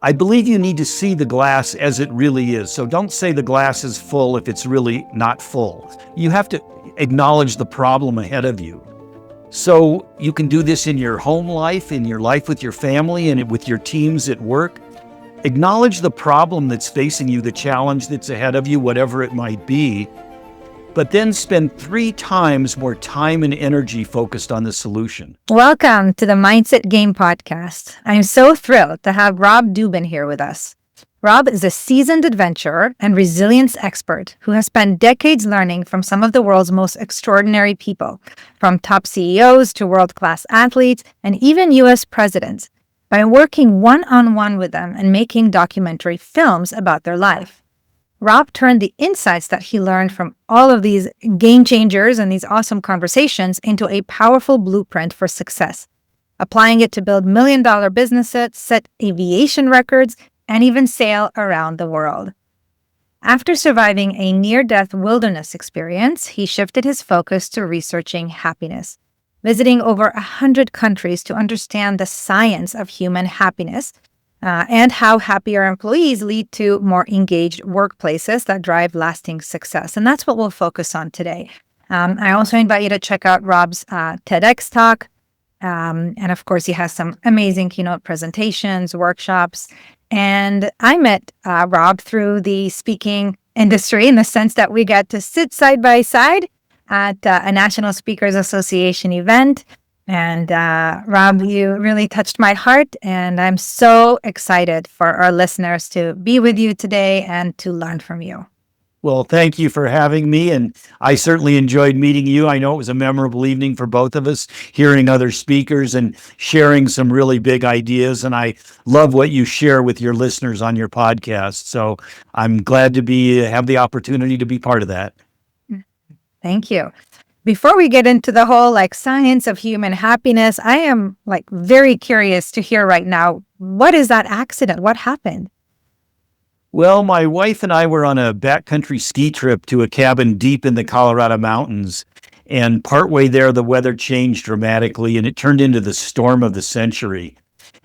I believe you need to see the glass as it really is. So don't say the glass is full if it's really not full. You have to acknowledge the problem ahead of you. So you can do this in your home life, in your life with your family, and with your teams at work. Acknowledge the problem that's facing you, the challenge that's ahead of you, whatever it might be, but then spend 3 times more time and energy focused on the solution. Welcome to the Mindset Game podcast. I'm so thrilled to have Rob Dubin here with us. Rob is a seasoned adventurer and resilience expert who has spent decades learning from some of the world's most extraordinary people, from top CEOs to world-class athletes and even U.S. presidents, by working one-on-one with them and making documentary films about their life. Rob turned the insights that he learned from all of these game changers and these awesome conversations into a powerful blueprint for success, applying it to build million-dollar businesses, set aviation records, and even sail around the world. After surviving a near-death wilderness experience, he shifted his focus to researching happiness, visiting over 100 countries to understand the science of human happiness, and how happier employees lead to more engaged workplaces that drive lasting success. And that's what we'll focus on today. I also invite you to check out Rob's TEDx talk. And of course, he has some amazing keynote presentations, workshops. And I met Rob through the speaking industry in the sense that we get to sit side by side at a National Speakers Association event. And Rob, you really touched my heart, and I'm so excited for our listeners to be with you today and to learn from you. Well, thank you for having me, and I certainly enjoyed meeting you. I know it was a memorable evening for both of us, hearing other speakers and sharing some really big ideas, and I love what you share with your listeners on your podcast. So I'm glad to have the opportunity to be part of that. Thank you. Before we get into the whole science of human happiness, I am very curious to hear right now, what is that accident? What happened? Well, my wife and I were on a backcountry ski trip to a cabin deep in the Colorado mountains. And partway there, the weather changed dramatically and it turned into the storm of the century.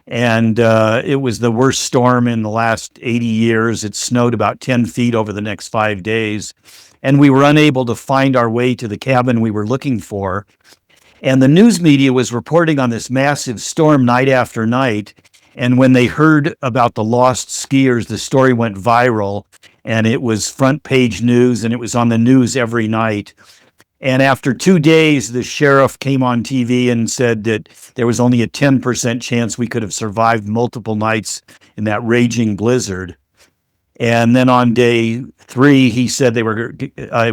And it was the worst storm in the last 80 years. It snowed about 10 feet over the next 5 days. And we were unable to find our way to the cabin we were looking for. And the news media was reporting on this massive storm night after night. And when they heard about the lost skiers, the story went viral, and it was front page news, and it was on the news every night. And after 2 days, the sheriff came on TV and said that there was only a 10% chance we could have survived multiple nights in that raging blizzard. And then on day 3, he said it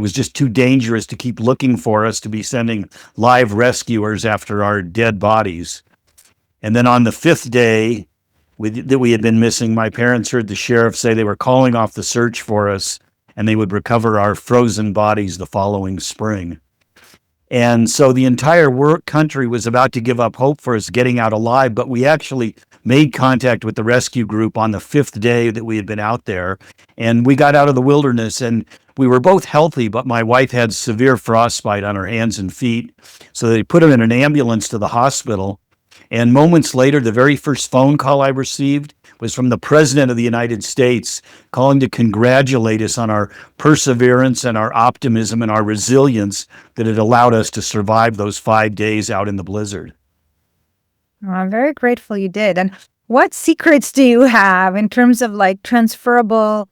was just too dangerous to keep looking for us, to be sending live rescuers after our dead bodies. And then on the 5th day that we had been missing, my parents heard the sheriff say they were calling off the search for us and they would recover our frozen bodies the following spring. And so the entire country was about to give up hope for us getting out alive, but we actually made contact with the rescue group on the 5th day that we had been out there. And we got out of the wilderness, and we were both healthy, but my wife had severe frostbite on her hands and feet. So they put her in an ambulance to the hospital. And moments later, the very first phone call I received was from the President of the United States, calling to congratulate us on our perseverance and our optimism and our resilience that had allowed us to survive those 5 days out in the blizzard. Well, I'm very grateful you did. And what secrets do you have in terms of transferable,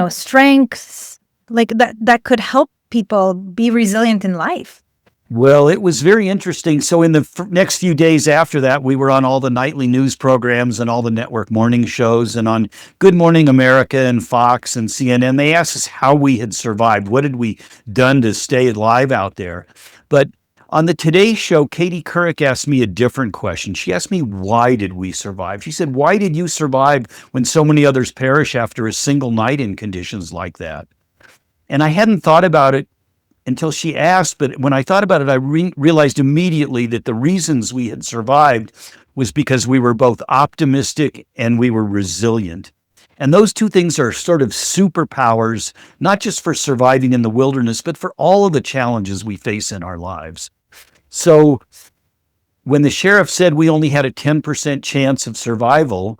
strengths that could help people be resilient in life? Well, it was very interesting. So in the next few days after that, we were on all the nightly news programs and all the network morning shows and on Good Morning America and Fox and CNN. They asked us how we had survived. What had we done to stay alive out there? But on the Today Show, Katie Couric asked me a different question. She asked me, why did we survive? She said, why did you survive when so many others perish after a single night in conditions like that? And I hadn't thought about it until she asked, but when I thought about it, I realized immediately that the reasons we had survived was because we were both optimistic and we were resilient. And those two things are sort of superpowers, not just for surviving in the wilderness, but for all of the challenges we face in our lives. So when the sheriff said we only had a 10% chance of survival,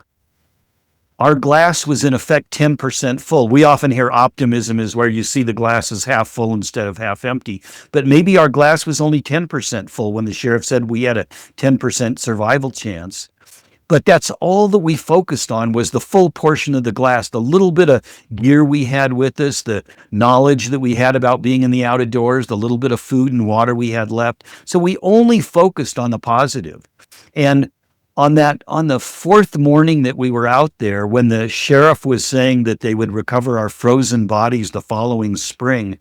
our glass was in effect 10% full. We often hear optimism is where you see the glass is half full instead of half empty. But maybe our glass was only 10% full when the sheriff said we had a 10% survival chance. But that's all that we focused on was the full portion of the glass, the little bit of gear we had with us, the knowledge that we had about being in the outdoors, the little bit of food and water we had left. So we only focused on the positive. And on the fourth morning that we were out there, when the sheriff was saying that they would recover our frozen bodies the following spring,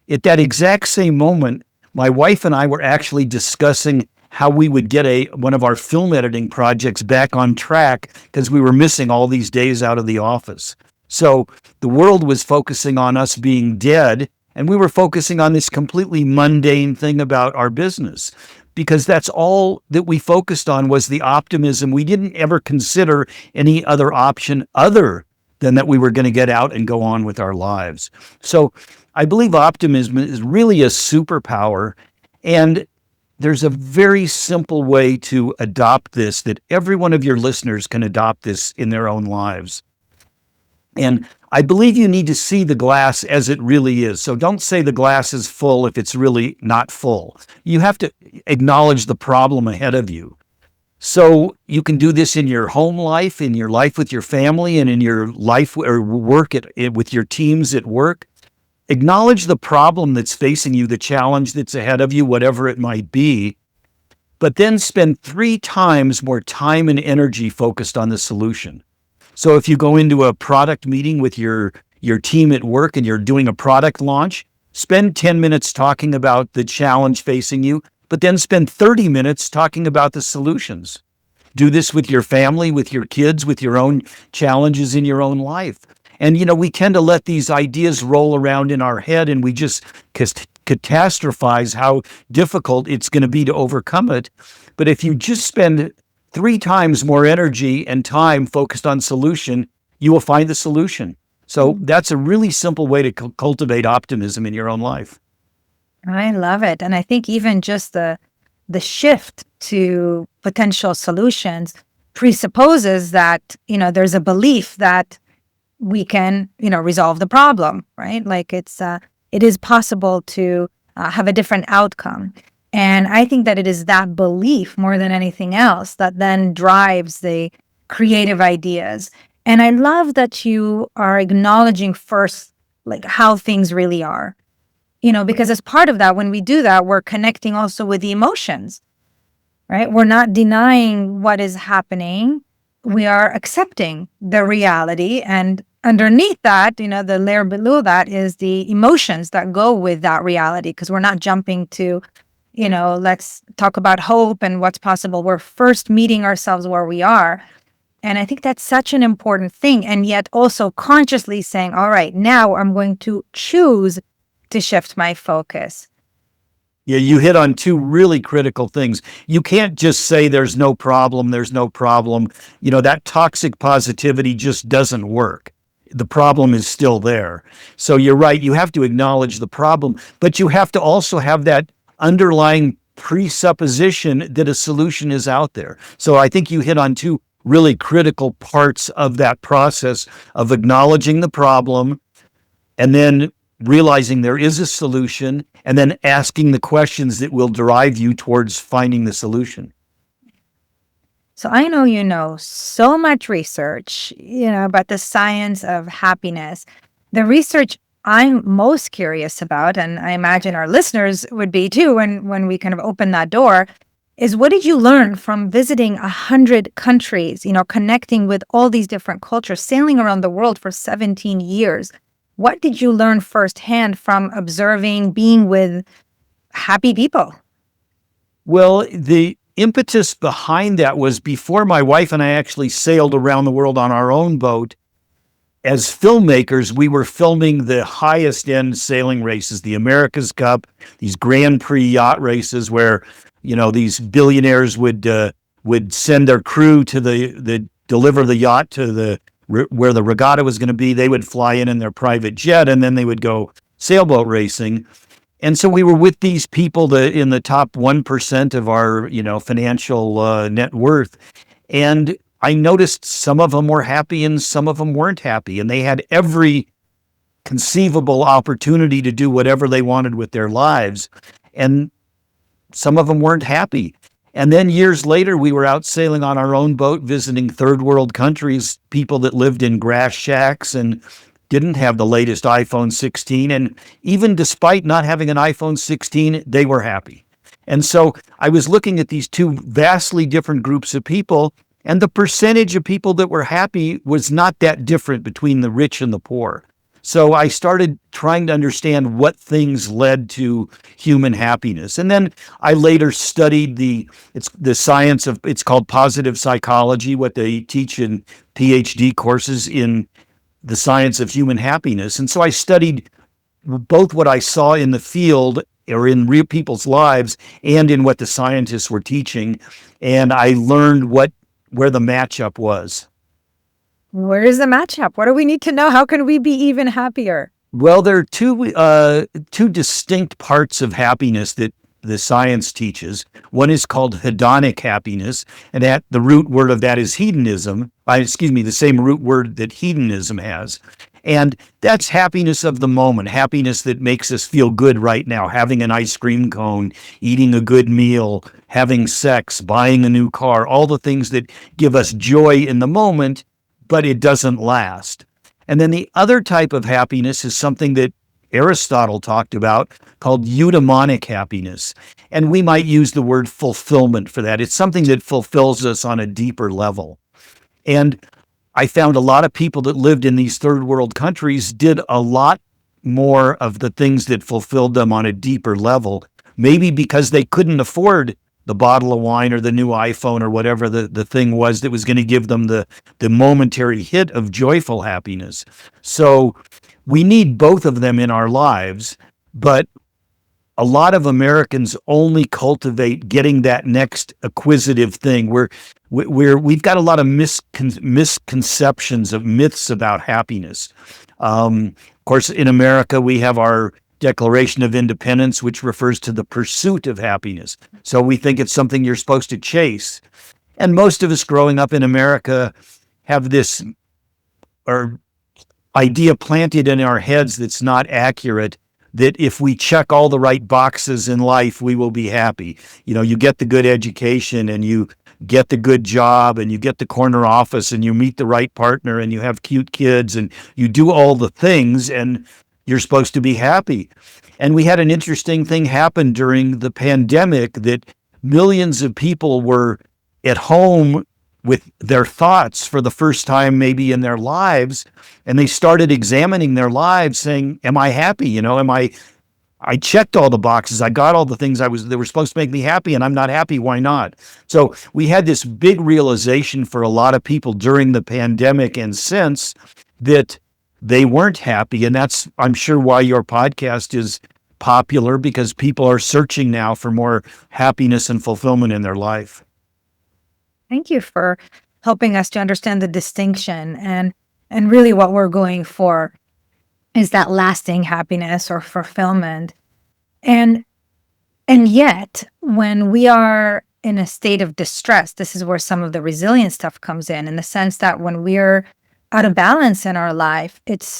at that exact same moment, my wife and I were actually discussing how we would get one of our film editing projects back on track because we were missing all these days out of the office. So the world was focusing on us being dead, and we were focusing on this completely mundane thing about our business because that's all that we focused on was the optimism. We didn't ever consider any other option other than that we were going to get out and go on with our lives. So I believe optimism is really a superpower, and there's a very simple way to adopt this that every one of your listeners can adopt this in their own lives. And I believe you need to see the glass as it really is. So don't say the glass is full if it's really not full. You have to acknowledge the problem ahead of you. So you can do this in your home life, in your life with your family, and in your life or work with your teams at work. Acknowledge the problem that's facing you, the challenge that's ahead of you, whatever it might be, but then spend 3 times more time and energy focused on the solution. So if you go into a product meeting with your team at work and you're doing a product launch, spend 10 minutes talking about the challenge facing you, but then spend 30 minutes talking about the solutions. Do this with your family, with your kids, with your own challenges in your own life. And, we tend to let these ideas roll around in our head and we just catastrophize how difficult it's going to be to overcome it. But if you just spend 3 times more energy and time focused on solution, you will find the solution. So that's a really simple way to cultivate optimism in your own life. I love it. And I think even just the shift to potential solutions presupposes that, there's a belief that we can, resolve the problem, right? Like it is possible to have a different outcome. And I think that it is that belief more than anything else that then drives the creative ideas. And I love that you are acknowledging first, like how things really are, because as part of that, when we do that, we're connecting also with the emotions, right? We're not denying what is happening. We are accepting the reality, and underneath that, the layer below that is the emotions that go with that reality, because we're not jumping to, let's talk about hope and what's possible. We're first meeting ourselves where we are. And I think that's such an important thing. And yet also consciously saying, all right, now I'm going to choose to shift my focus. Yeah, you hit on 2 really critical things. You can't just say there's no problem. That toxic positivity just doesn't work. The problem is still there. So you're right, you have to acknowledge the problem, but you have to also have that underlying presupposition that a solution is out there. So I think you hit on 2 really critical parts of that process of acknowledging the problem and then realizing there is a solution, and then asking the questions that will drive you towards finding the solution. So I know you know so much research, about the science of happiness. The research I'm most curious about, and I imagine our listeners would be too when we kind of open that door, is what did you learn from visiting 100 countries, connecting with all these different cultures, sailing around the world for 17 years? What did you learn firsthand from observing, being with happy people? Well, the impetus behind that was before my wife and I actually sailed around the world on our own boat. As filmmakers, we were filming the highest end sailing races, the America's Cup, these Grand Prix yacht races where, these billionaires would send their crew to deliver the yacht to where the regatta was going to be. They would fly in their private jet, and then they would go sailboat racing. And so we were with these people in the top 1% of our, financial net worth. And I noticed some of them were happy and some of them weren't happy, and they had every conceivable opportunity to do whatever they wanted with their lives. And some of them weren't happy. And then years later, we were out sailing on our own boat, visiting third world countries, people that lived in grass shacks and didn't have the latest iPhone 16. And even despite not having an iPhone 16, they were happy. And so I was looking at these two vastly different groups of people, and the percentage of people that were happy was not that different between the rich and the poor. So I started trying to understand what things led to human happiness. And then I later studied the science of, it's called positive psychology, what they teach in PhD courses in the science of human happiness. And so I studied both what I saw in the field or in real people's lives and in what the scientists were teaching. And I learned where the matchup was. Where is the matchup? What do we need to know? How can we be even happier? Well, there are two distinct parts of happiness that the science teaches. One is called hedonic happiness, and that the root word of that is hedonism. The same root word that hedonism has. And that's happiness of the moment, happiness that makes us feel good right now, having an ice cream cone, eating a good meal, having sex, buying a new car, all the things that give us joy in the moment, but it doesn't last. And then the other type of happiness is something that Aristotle talked about called eudaimonic happiness. And we might use the word fulfillment for that. It's something that fulfills us on a deeper level. And I found a lot of people that lived in these third world countries did a lot more of the things that fulfilled them on a deeper level, maybe because they couldn't afford the bottle of wine or the new iPhone or whatever the thing was that was going to give them the momentary hit of joyful happiness. So we need both of them in our lives, but a lot of Americans only cultivate getting that next acquisitive thing. We've got a lot of misconceptions of myths about happiness. Of course, in America, we have our Declaration of Independence, which refers to the pursuit of happiness. So we think it's something you're supposed to chase. And most of us growing up in America have this idea planted in our heads that's not accurate, that if we check all the right boxes in life, we will be happy. You get the good education and you get the good job and you get the corner office and you meet the right partner and you have cute kids and you do all the things and you're supposed to be happy. And we had an interesting thing happen during the pandemic, that millions of people were at home with their thoughts for the first time maybe in their lives, and they started examining their lives saying, am I happy? I checked all the boxes. I got all the things that were supposed to make me happy, and I'm not happy. Why not? So we had this big realization for a lot of people during the pandemic and since, that they weren't happy. And that's, I'm sure, why your podcast is popular, because people are searching now for more happiness and fulfillment in their life. Thank you for helping us to understand the distinction. And really what we're going for is that lasting happiness or fulfillment. And yet, when we are in a state of distress, this is where some of the resilience stuff comes in the sense that when we're out of balance in our life, it's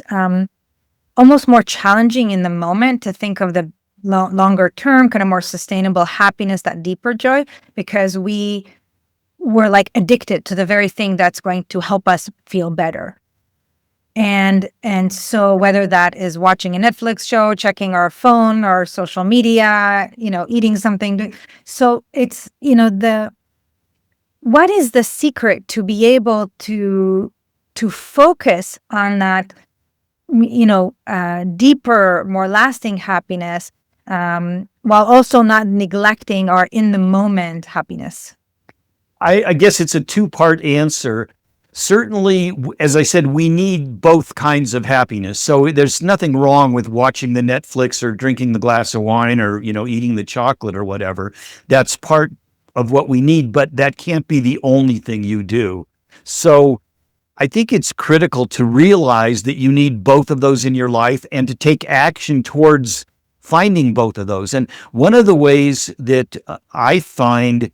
almost more challenging in the moment to think of the longer term, kind of more sustainable happiness, that deeper joy, because we're like addicted to the very thing that's going to help us feel better. And so whether that is watching a Netflix show, checking our phone or social media, eating something. So it's, what is the secret to be able to focus on that, deeper, more lasting happiness, while also not neglecting our in the moment happiness? I guess it's a two-part answer. Certainly, as I said, we need both kinds of happiness. So there's nothing wrong with watching the Netflix or drinking the glass of wine or, eating the chocolate or whatever. That's part of what we need, but that can't be the only thing you do. So I think it's critical to realize that you need both of those in your life and to take action towards finding both of those. And one of the ways that I find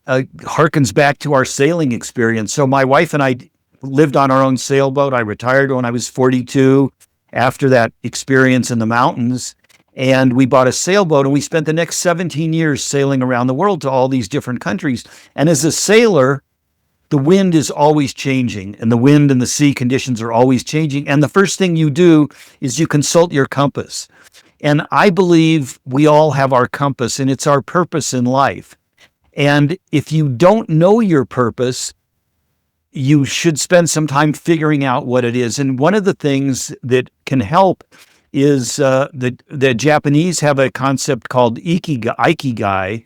harkens back to our sailing experience. So my wife and I lived on our own sailboat. I retired when I was 42 after that experience in the mountains. And we bought a sailboat and we spent the next 17 years sailing around the world to all these different countries. And as a sailor, the wind is always changing and the wind and the sea conditions are always changing. And the first thing you do is you consult your compass. And I believe we all have our compass and it's our purpose in life. And if you don't know your purpose, you should spend some time figuring out what it is. And one of the things that can help is the Japanese have a concept called ikigai,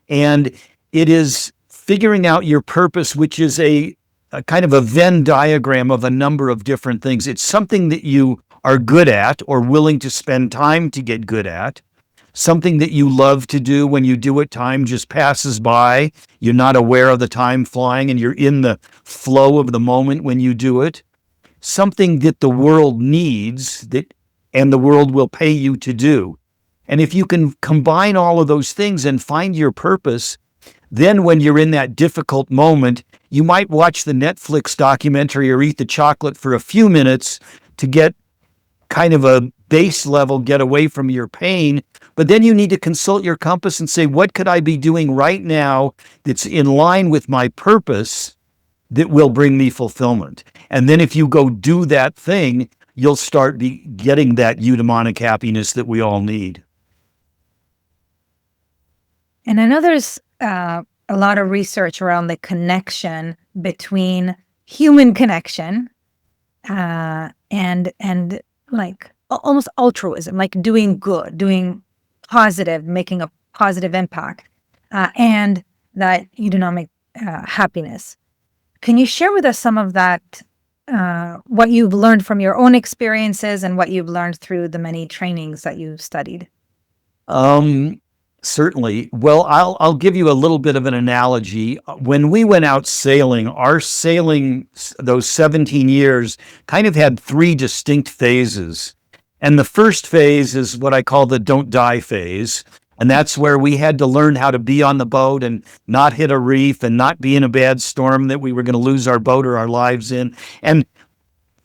and it is figuring out your purpose, which is a kind of a Venn diagram of a number of different things. It's something that you are good at or willing to spend time to get good at, something that you love to do. When you do it, time just passes by. You're not aware of the time flying and you're in the flow of the moment when you do it. Something that the world needs and the world will pay you to do. And if you can combine all of those things and find your purpose, then when you're in that difficult moment, you might watch the Netflix documentary or eat the chocolate for a few minutes to get kind of a base level, get away from your pain. But then you need to consult your compass and say, what could I be doing right now that's in line with my purpose that will bring me fulfillment? And then if you go do that thing, you'll start getting that eudaimonic happiness that we all need. And I know there's a lot of research around the connection between human connection and like almost altruism, like doing good, doing positive, making a positive impact, and that eudaimonic happiness. Can you share with us some of that, what you've learned from your own experiences and what you've learned through the many trainings that you've studied? Certainly. Well, I'll give you a little bit of an analogy. When we went out sailing, our sailing, those 17 years, kind of had three distinct phases. And the first phase is what I call the don't die phase. And that's where we had to learn how to be on the boat and not hit a reef and not be in a bad storm that we were going to lose our boat or our lives in. And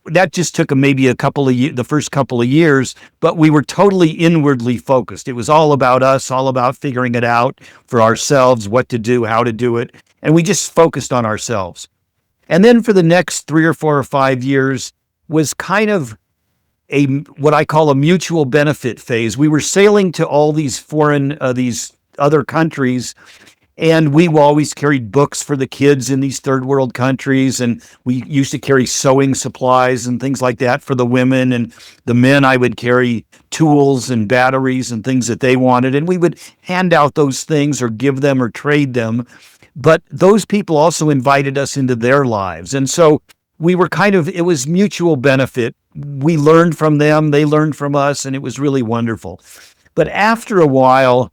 that just took maybe the first couple of years, but we were totally inwardly focused. It was all about us, all about figuring it out for ourselves, what to do, how to do it. And we just focused on ourselves. And then for the next 3 or 4 or 5 years was kind of what I call a mutual benefit phase. We were sailing to all these these other countries, and we always carried books for the kids in these third world countries. And we used to carry sewing supplies and things like that for the women. And the men, I would carry tools and batteries and things that they wanted. And we would hand out those things or give them or trade them. But those people also invited us into their lives. And so we were it was mutual benefit. We learned from them, they learned from us, and it was really wonderful. But after a while,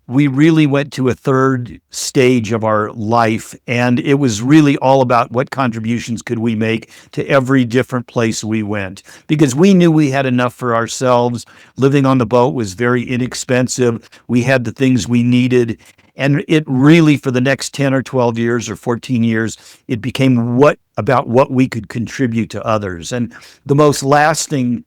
we really went to a third stage of our life, and it was really all about what contributions could we make to every different place we went, because we knew we had enough for ourselves. Living on the boat was very inexpensive. We had the things we needed, and it really, for the next 10 or 12 years or 14 years, it became about what we could contribute to others. And the most lasting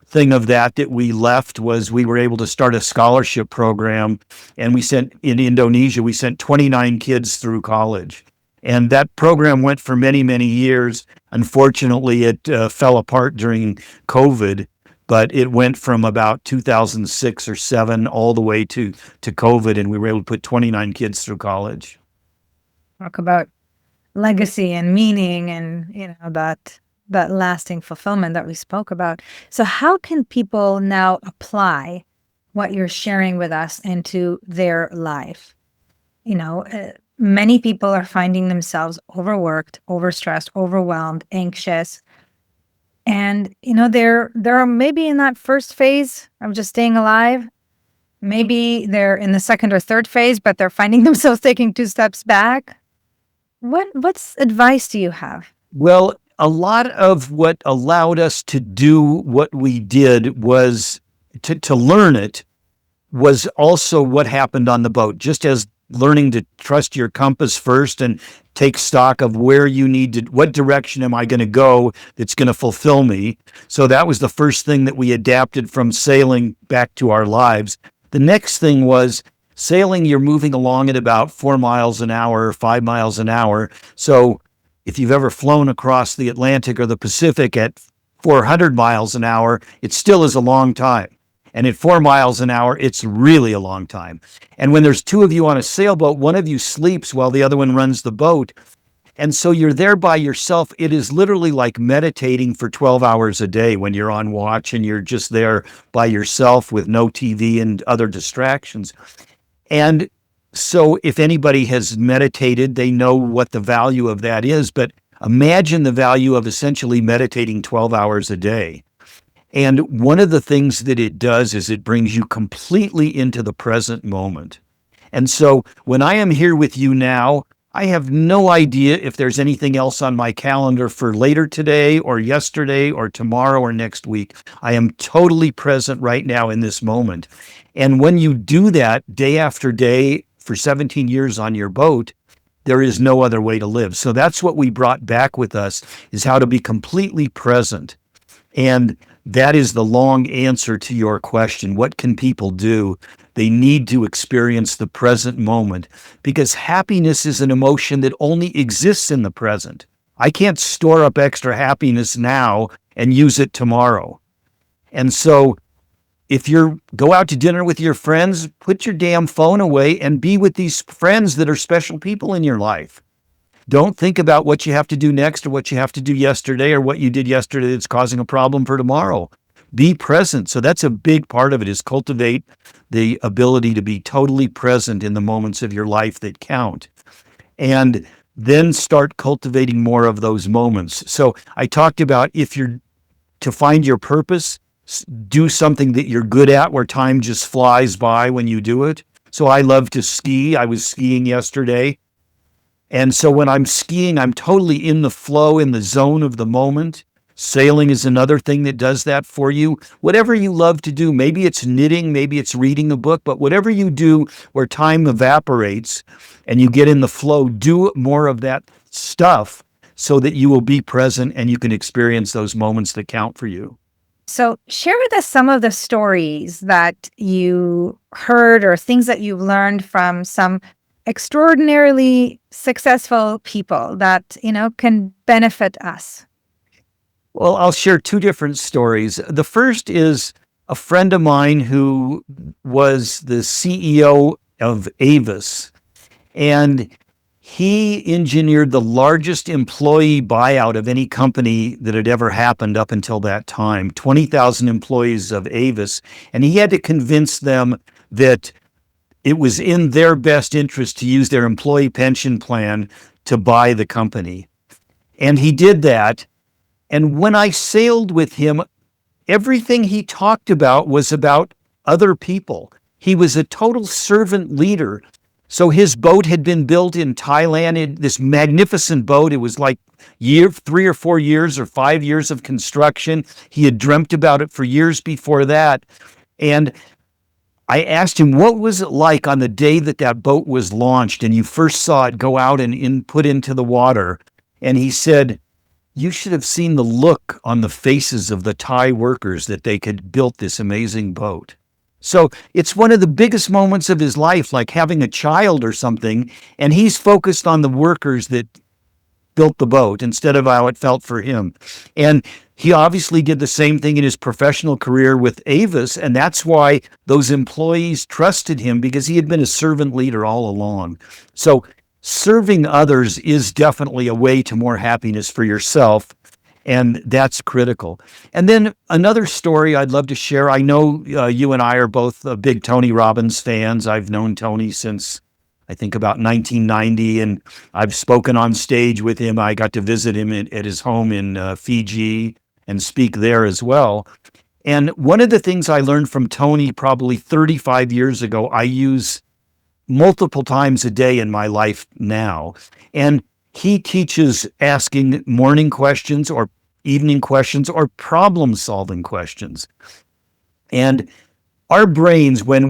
thing of that we left was we were able to start a scholarship program, and in Indonesia, we sent 29 kids through college. And that program went for many, many years. Unfortunately, it fell apart during COVID, but it went from about 2006 or 7 all the way to COVID, and we were able to put 29 kids through college. Talk about legacy and meaning and, that lasting fulfillment that we spoke about. So how can people now apply what you're sharing with us into their life? Many people are finding themselves overworked, overstressed, overwhelmed, anxious. And, they're maybe in that first phase of just staying alive. Maybe they're in the second or third phase, but they're finding themselves taking 2 steps back. What's advice do you have? Well, a lot of what allowed us to do what we did was to learn it was also what happened on the boat. Just as learning to trust your compass first and take stock of where you need to, what direction am I going to go that's going to fulfill me. So that was the first thing that we adapted from sailing back to our lives. The next thing was sailing, you're moving along at about 4 miles an hour, 5 miles an hour. So if you've ever flown across the Atlantic or the Pacific at 400 miles an hour, it still is a long time. And at 4 miles an hour, it's really a long time. And when there's two of you on a sailboat, one of you sleeps while the other one runs the boat. And so you're there by yourself. It is literally like meditating for 12 hours a day when you're on watch and you're just there by yourself with no TV and other distractions. And so if anybody has meditated, they know what the value of that is. But imagine the value of essentially meditating 12 hours a day. And one of the things that it does is it brings you completely into the present moment. And so when I am here with you now, I have no idea if there's anything else on my calendar for later today or yesterday or tomorrow or next week. I am totally present right now in this moment. And when you do that day after day for 17 years on your boat, there is no other way to live. So that's what we brought back with us, is how to be completely present. And that is the long answer to your question. What can people do? They need to experience the present moment, because happiness is an emotion that only exists in the present. I can't store up extra happiness now and use it tomorrow. And so if you go out to dinner with your friends, put your damn phone away and be with these friends that are special people in your life. Don't think about what you have to do next or what you have to do yesterday or what you did yesterday that's causing a problem for tomorrow. Be present. So that's a big part of it, is cultivate the ability to be totally present in the moments of your life that count. And then start cultivating more of those moments. So I talked about, if you're to find your purpose, do something that you're good at where time just flies by when you do it. So I love to ski. I was skiing yesterday. And so when I'm skiing, I'm totally in the flow, in the zone of the moment. Sailing is another thing that does that for you. Whatever you love to do, maybe it's knitting, maybe it's reading a book, but whatever you do where time evaporates and you get in the flow, do more of that stuff so that you will be present and you can experience those moments that count for you. So share with us some of the stories that you heard or things that you've learned from some extraordinarily successful people that, can benefit us. Well, I'll share two different stories. The first is a friend of mine who was the CEO of Avis, and he engineered the largest employee buyout of any company that had ever happened up until that time, 20,000 employees of Avis, and he had to convince them that it was in their best interest to use their employee pension plan to buy the company. And he did that. And when I sailed with him, everything he talked about was about other people. He was a total servant leader. So his boat had been built in Thailand, this magnificent boat. It was like 3 or 4 years or 5 years of construction. He had dreamt about it for years before that. And I asked him, what was it like on the day that that boat was launched and you first saw it go out and put into the water? And he said, you should have seen the look on the faces of the Thai workers that they could built this amazing boat. So it's one of the biggest moments of his life, like having a child or something, and he's focused on the workers that built the boat instead of how it felt for him. And he obviously did the same thing in his professional career with Avis, and that's why those employees trusted him, because he had been a servant leader all along. So serving others is definitely a way to more happiness for yourself, and that's critical. And then another story I'd love to share. I know you and I are both big Tony Robbins fans. I've known Tony since I think about 1990, and I've spoken on stage with him. I got to visit him at his home in Fiji and speak there as well. And one of the things I learned from Tony probably 35 years ago, I use multiple times a day in my life now. And he teaches asking morning questions or evening questions or problem-solving questions. And our brains, when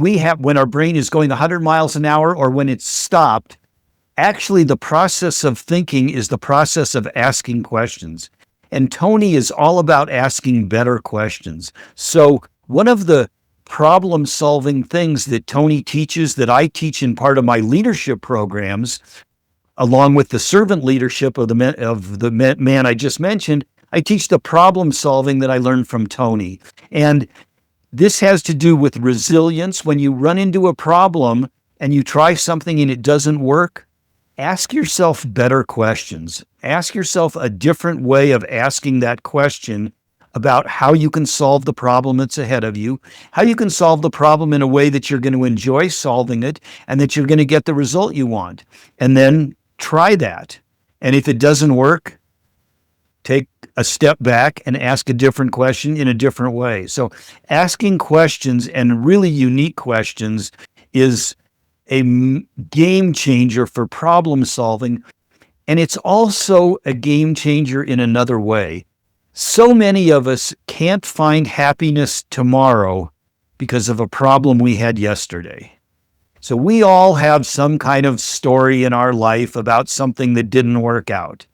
our brain is going 100 miles an hour or when it's stopped, actually the process of thinking is the process of asking questions. And Tony is all about asking better questions. So one of the problem solving things that Tony teaches, that I teach in part of my leadership programs, along with the servant leadership of the man I just mentioned, I teach the problem solving that I learned from Tony. And this has to do with resilience. When you run into a problem and you try something and it doesn't work, ask yourself better questions. Ask yourself a different way of asking that question about how you can solve the problem that's ahead of you, how you can solve the problem in a way that you're going to enjoy solving it and that you're going to get the result you want. And then try that. And if it doesn't work, take a step back and ask a different question in a different way. So asking questions, and really unique questions, is a game changer for problem solving. And it's also a game changer in another way. So many of us can't find happiness tomorrow because of a problem we had yesterday. So we all have some kind of story in our life about something that didn't work out.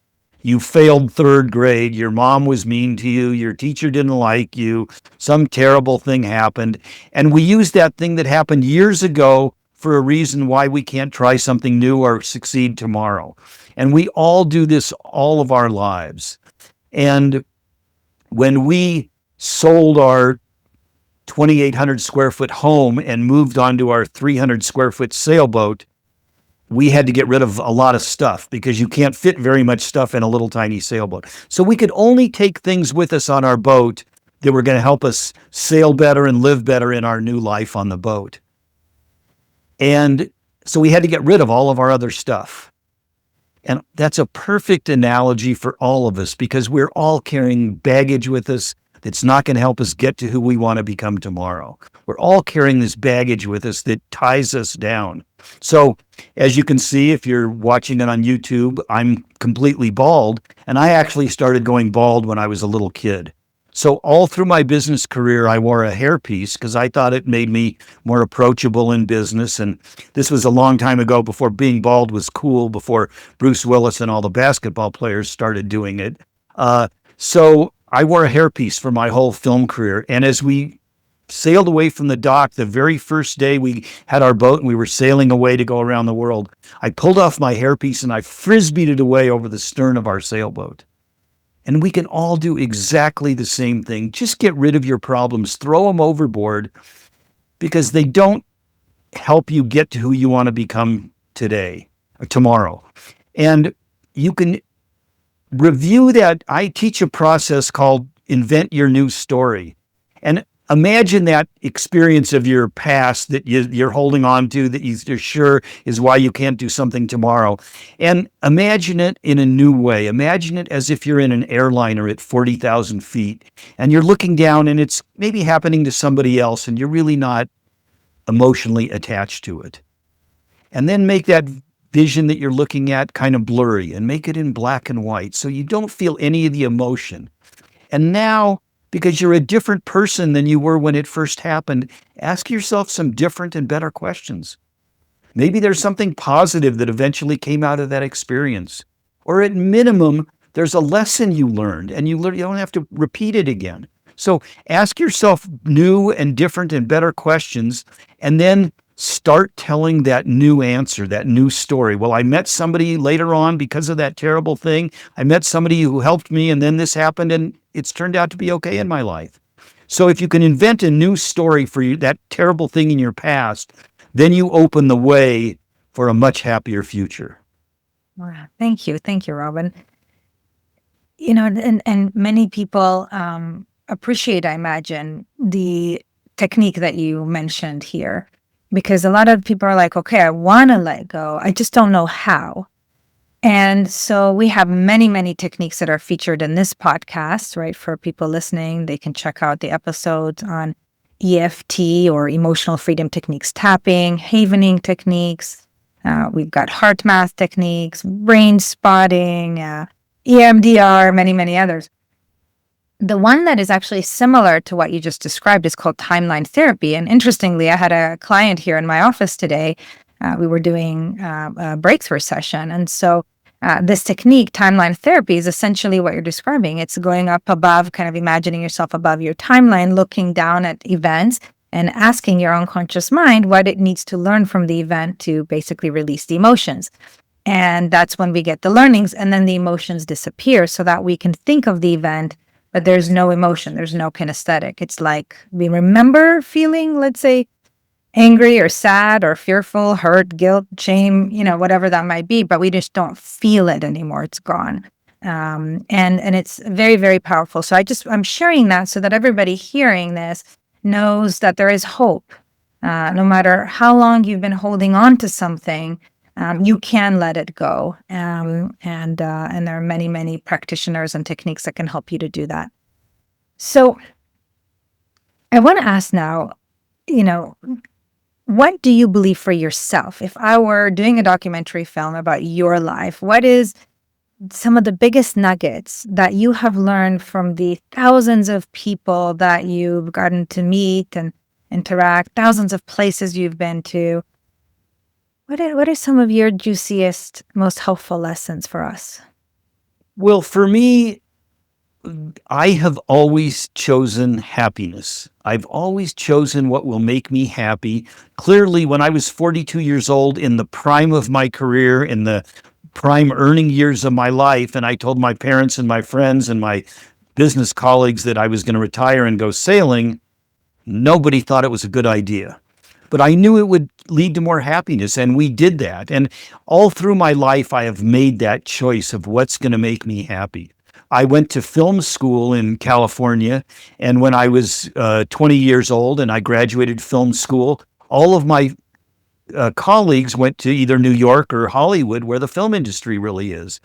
You failed third grade, your mom was mean to you, your teacher didn't like you, some terrible thing happened, and we use that thing that happened years ago for a reason why we can't try something new or succeed tomorrow. And we all do this all of our lives. And when we sold our 2,800 square foot home and moved onto our 300 square foot sailboat, we had to get rid of a lot of stuff because you can't fit very much stuff in a little tiny sailboat. So we could only take things with us on our boat that were going to help us sail better and live better in our new life on the boat. And so we had to get rid of all of our other stuff. And that's a perfect analogy for all of us because we're all carrying baggage with us that's not going to help us get to who we want to become tomorrow. We're all carrying this baggage with us that ties us down. So as you can see, if you're watching it on YouTube, I'm completely bald. And I actually started going bald when I was a little kid. So all through my business career, I wore a hairpiece because I thought it made me more approachable in business. And this was a long time ago, before being bald was cool, before Bruce Willis and all the basketball players started doing it. So I wore a hairpiece for my whole film career. And as we sailed away from the dock, the very first day we had our boat and we were sailing away to go around the world, I pulled off my hairpiece and I frisbeed it away over the stern of our sailboat. And we can all do exactly the same thing. Just get rid of your problems, throw them overboard, because they don't help you get to who you want to become today or tomorrow. And you can review that. I teach a process called Invent Your New Story. And imagine that experience of your past that you're holding on to, that you're sure is why you can't do something tomorrow. And imagine it in a new way. Imagine it as if you're in an airliner at 40,000 feet and you're looking down and it's maybe happening to somebody else and you're really not emotionally attached to it. And then make that vision that you're looking at kind of blurry and make it in black and white so you don't feel any of the emotion. And now, because you're a different person than you were when it first happened, ask yourself some different and better questions. Maybe there's something positive that eventually came out of that experience. Or at minimum, there's a lesson you learned and you don't have to repeat it again. So ask yourself new and different and better questions, and then start telling that new answer, that new story. Well, I met somebody later on because of that terrible thing. I met somebody who helped me, and then this happened, and it's turned out to be okay in my life. So if you can invent a new story for you, that terrible thing in your past, then you open the way for a much happier future. Wow. Thank you. Thank you, Robin. You know, and many people appreciate, I imagine, the technique that you mentioned here, because a lot of people are like, okay, I want to let go. I just don't know how. And so we have many, many techniques that are featured in this podcast, right? For people listening, they can check out the episodes on EFT, or emotional freedom techniques, tapping, havening techniques. We've got heart math techniques, brain spotting, EMDR, many, many others. The one that is actually similar to what you just described is called timeline therapy. And interestingly, I had a client here in my office today. We were doing a breakthrough session. And so this technique, timeline therapy, is essentially what you're describing. It's going up above, kind of imagining yourself above your timeline, looking down at events and asking your unconscious mind what it needs to learn from the event to basically release the emotions. And that's when we get the learnings, and then the emotions disappear so that we can think of the event, but there's no emotion, there's no kinesthetic. It's like we remember feeling, let's say, angry or sad or fearful, hurt, guilt, shame, whatever that might be, but we just don't feel it anymore. It's gone. And it's very, very powerful. So I'm sharing that so that everybody hearing this knows that there is hope. No matter how long you've been holding on to something, you can let it go. And there are many, many practitioners and techniques that can help you to do that. So I want to ask now, what do you believe for yourself? If I were doing a documentary film about your life, what is some of the biggest nuggets that you have learned from the thousands of people that you've gotten to meet and interact, thousands of places you've been to? What are some of your juiciest, most helpful lessons for us? Well, for me, I have always chosen happiness. I've always chosen what will make me happy. Clearly, when I was 42 years old, in the prime of my career, in the prime earning years of my life, and I told my parents and my friends and my business colleagues that I was going to retire and go sailing, nobody thought it was a good idea. But I knew it would lead to more happiness, and we did that. And all through my life, I have made that choice of what's going to make me happy. I went to film school in California, and when I was 20 years old and I graduated film school, all of my colleagues went to either New York or Hollywood, where the film industry really is.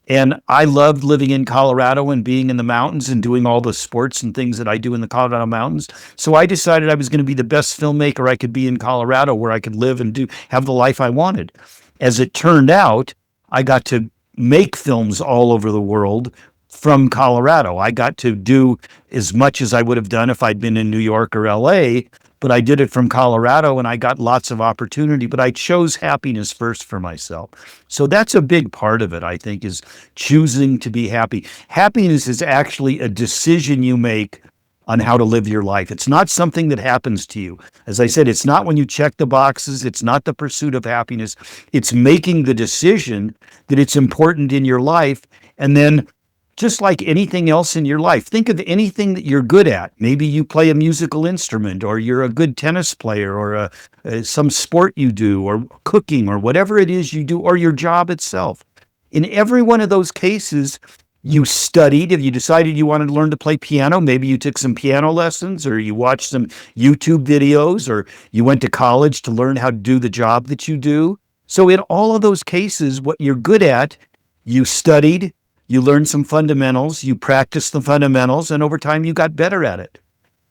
And I loved living in Colorado and being in the mountains and doing all the sports and things that I do in the Colorado mountains. So I decided I was going to be the best filmmaker I could be in Colorado, where I could live and have the life I wanted. As it turned out, I got to make films all over the world from Colorado. I got to do as much as I would have done if I'd been in New York or LA, but I did it from Colorado, and I got lots of opportunity, but I chose happiness first for myself. So that's a big part of it, I think, is choosing to be happy. Happiness is actually a decision you make on how to live your life. It's not something that happens to you. As I said, it's not when you check the boxes. It's not the pursuit of happiness. It's making the decision that it's important in your life. And then, just like anything else in your life, think of anything that you're good at. Maybe you play a musical instrument, or you're a good tennis player, or some sport you do, or cooking, or whatever it is you do, or your job itself. In every one of those cases, you studied. If you decided you wanted to learn to play piano, maybe you took some piano lessons, or you watched some YouTube videos, or you went to college to learn how to do the job that you do. So in all of those cases, what you're good at, you studied, you learned some fundamentals, you practiced the fundamentals, and over time you got better at it.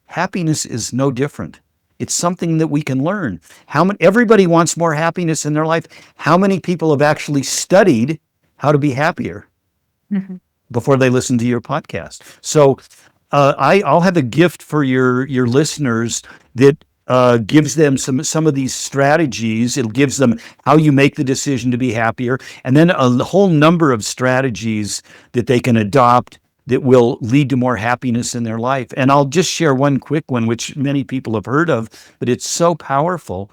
Happiness is no different. It's something that we can learn. Everybody wants more happiness in their life. How many people have actually studied how to be happier before they listen to your podcast? So I'll have a gift for your listeners that gives them some of these strategies. It gives them how you make the decision to be happier, and then a whole number of strategies that they can adopt that will lead to more happiness in their life. And I'll just share one quick one, which many people have heard of, but it's so powerful,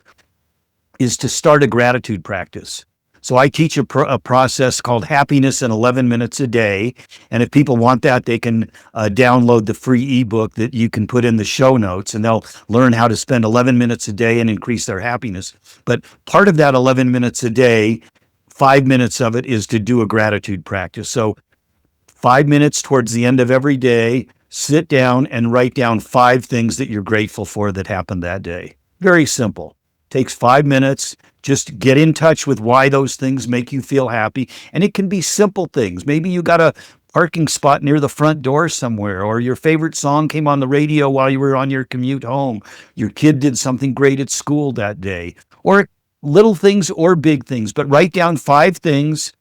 is to start a gratitude practice. So I teach a process called Happiness in 11 Minutes a Day. And if people want that, they can download the free ebook that you can put in the show notes, and they'll learn how to spend 11 minutes a day and increase their happiness. But part of that 11 minutes a day, 5 minutes of it is to do a gratitude practice. So 5 minutes towards the end of every day, sit down and write down 5 things that you're grateful for that happened that day. Very simple. Takes 5 minutes. Just get in touch with why those things make you feel happy. And it can be simple things. Maybe you got a parking spot near the front door somewhere, or your favorite song came on the radio while you were on your commute home. Your kid did something great at school that day, or little things or big things. But write down 5 things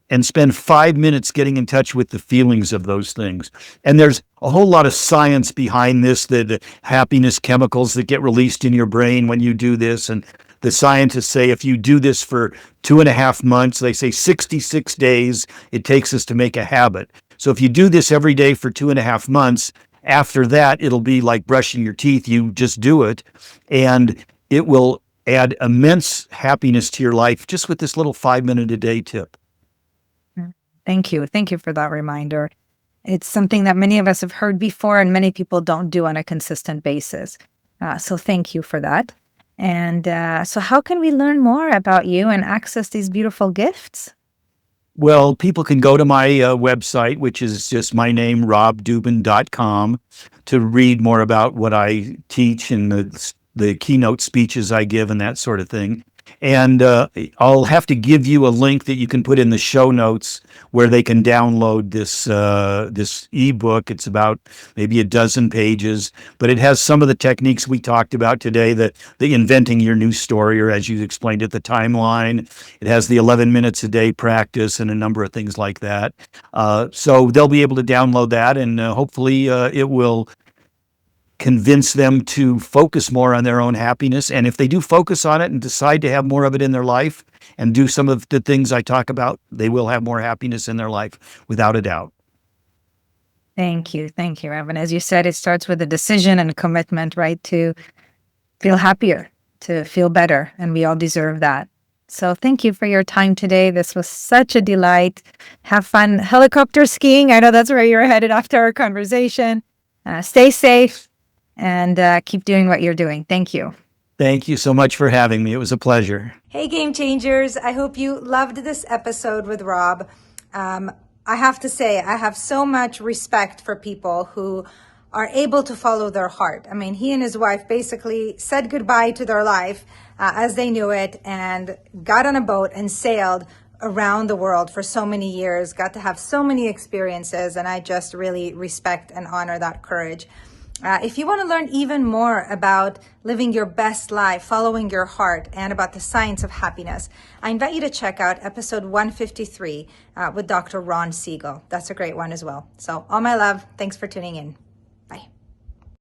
and spend 5 minutes getting in touch with the feelings of those things. And there's a whole lot of science behind this, the happiness chemicals that get released in your brain when you do this. And the scientists say if you do this for 2.5 months, they say 66 days it takes us to make a habit. So if you do this every day for 2.5 months, after that, it'll be like brushing your teeth. You just do it, and it will add immense happiness to your life just with this little 5 minute a day tip. Thank you. Thank you for that reminder. It's something that many of us have heard before and many people don't do on a consistent basis. So thank you for that. And so how can we learn more about you and access these beautiful gifts? Well, people can go to my website, which is just my name, robdubin.com, to read more about what I teach and the keynote speeches I give and that sort of thing. And I'll have to give you a link that you can put in the show notes where they can download this ebook. It's about maybe a dozen pages, but it has some of the techniques we talked about today, the inventing your new story, or as you explained it, the timeline. It has the 11 minutes a day practice and a number of things like that. So they'll be able to download that, and hopefully it will convince them to focus more on their own happiness. And if they do focus on it and decide to have more of it in their life and do some of the things I talk about, they will have more happiness in their life, without a doubt. Thank you. Thank you, Evan. As you said, it starts with a decision and a commitment, right? To feel happier, to feel better. And we all deserve that. So thank you for your time today. This was such a delight. Have fun helicopter skiing. I know that's where you're headed after our conversation. Stay safe. And keep doing what you're doing. Thank you. Thank you so much for having me. It was a pleasure. Hey, Game Changers. I hope you loved this episode with Rob. I have to say, I have so much respect for people who are able to follow their heart. I mean, he and his wife basically said goodbye to their life as they knew it and got on a boat and sailed around the world for so many years, got to have so many experiences, and I just really respect and honor that courage. If you want to learn even more about living your best life, following your heart, and about the science of happiness, I invite you to check out episode 153 with Dr. Ron Siegel. That's a great one as well. So all my love. Thanks for tuning in.